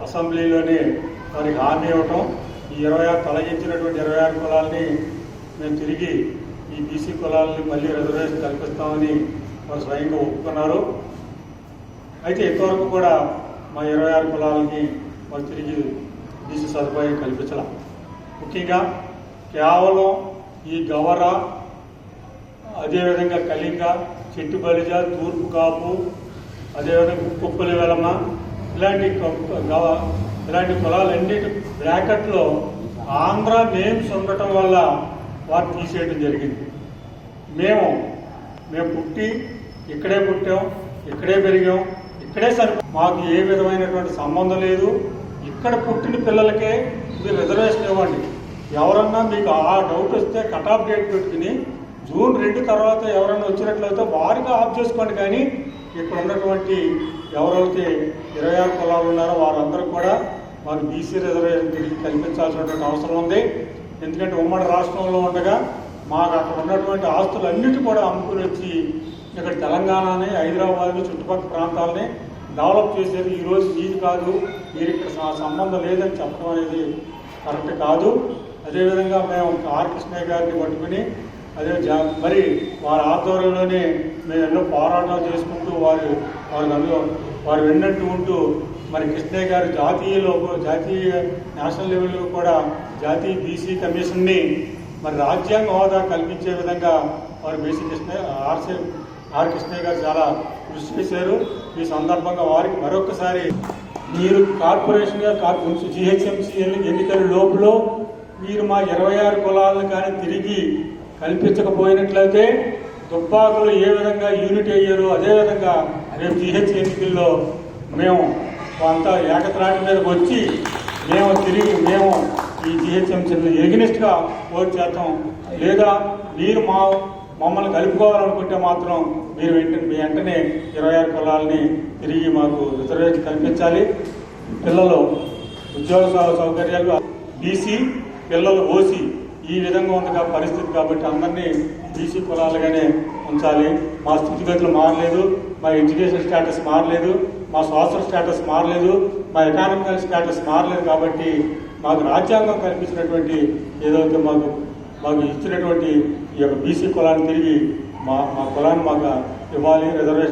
అసెంబ్లీలోనే వారికి హామీ ఇవ్వటం, ఈ 26 తొలగించినటువంటి 26 కులాలని మేము తిరిగి ఈ బీసీ కులాలని మళ్ళీ రిజర్వేషన్ కల్పిస్తామని వారు స్వయంగా ఒప్పుకున్నారు. అయితే ఇంతవరకు కూడా మా 26 కులాలని వారు తిరిగి బీసీ సదుపాయం కల్పించాల. ముఖ్యంగా కేవలం ఈ గవర, అదేవిధంగా కళింగ, చెట్టు బలిజ, తూర్పు కాపు, అదేవిధంగా కుప్పలి వెలమ ఇలాంటి కులాలన్నిటి బ్రాకెట్లో ఆంధ్ర నేమ్స్ ఉండటం వల్ల వారు తీసేయడం జరిగింది. మేము పుట్టి ఇక్కడే పుట్టాం, ఇక్కడే పెరిగాం, ఇక్కడే మాకు ఏ విధమైనటువంటి సంబంధం లేదు. ఇక్కడ పుట్టిన పిల్లలకే మీరు రిజర్వేషన్ ఇవ్వండి. ఎవరన్నా మీకు ఆ డౌట్ వస్తే కట్ ఆఫ్ డేట్ పెట్టుకుని జూన్ 2 తర్వాత ఎవరన్నా వచ్చినట్లయితే వారికి ఆఫ్ చేసుకోండి. కానీ ఇక్కడ ఉన్నటువంటి ఎవరైతే 26 కులాలు ఉన్నారో వారందరూ కూడా మాకు బీసీ రిజర్వేషన్ తిరిగి కల్పించాల్సినటువంటి అవసరం ఉంది. ఎందుకంటే ఉమ్మడి రాష్ట్రంలో ఉండగా మాకు అక్కడ ఉన్నటువంటి ఆస్తులన్నిటి కూడా అమ్ముకుని వచ్చి ఇక్కడ తెలంగాణని, హైదరాబాద్ చుట్టుపక్కల ప్రాంతాలని డెవలప్ చేసేది. ఈరోజు మీది కాదు, మీరు ఇక్కడ సంబంధం లేదని చెప్పడం అనేది కరెక్ట్ కాదు. అదేవిధంగా మేము ఆర్ కృష్ణయ్య గారిని పట్టుకుని మరి వారి ఆధ్వర్యంలోనే మేము ఎన్నో పోరాటాలు చేసుకుంటూ వారు వెన్నట్టు ఉంటూ మరి కృష్ణయ్య గారు జాతీయ నేషనల్ లెవెల్లో కూడా జాతీయ బీసీ కమిషన్ని మరి రాజ్యాంగ హోదా కల్పించే విధంగా వారు బీసీ ఆర్ కృష్ణయ్య గారు చాలా కృషి చేశారు. ఈ సందర్భంగా వారికి మరొకసారి మీరు కార్పొరేషన్గా GHMC ఎన్నికల లోపల మీరు మా 26 కులాలను కానీ తిరిగి కల్పించకపోయినట్లయితే దుబ్బాకులు ఏ విధంగా యూనిట్ అయ్యారో అదేవిధంగా రేపు GH ఎన్నికల్లో మేము అంతా ఏకత్రాటి మీదకి వచ్చి మేము ఈ GHMC ఎగనిస్ట్గా ఓట్ చేస్తాం. లేదా మీరు మమ్మల్ని కలుపుకోవాలనుకుంటే మాత్రం మీరు వెంటనే 26 కులాలని తిరిగి మాకు రిజర్వేషన్ కల్పించాలి. పిల్లలు ఉద్యోగ సౌకర్యాలు బీసీ, పిల్లలు ఓసీ ఈ విధంగా ఉన్న పరిస్థితి కాబట్టి అందరినీ బీసీ కులాలుగానే ఉంచాలి. మా స్థితిగతులు మారలేదు, మా ఎడ్యుకేషన్ స్టేటస్ మారలేదు, మా సోషల్ స్టేటస్ మారలేదు, మా ఎకానమికల్ స్టేటస్ మారలేదు. కాబట్టి మాకు రాజ్యాంగం కల్పించినటువంటి ఏదైతే మాకు ఇచ్చినటువంటి ఈ యొక్క బీసీ కులాన్ని తిరిగి మా కులాన్ని మాకు ఇవ్వాలి, రిజర్వేషన్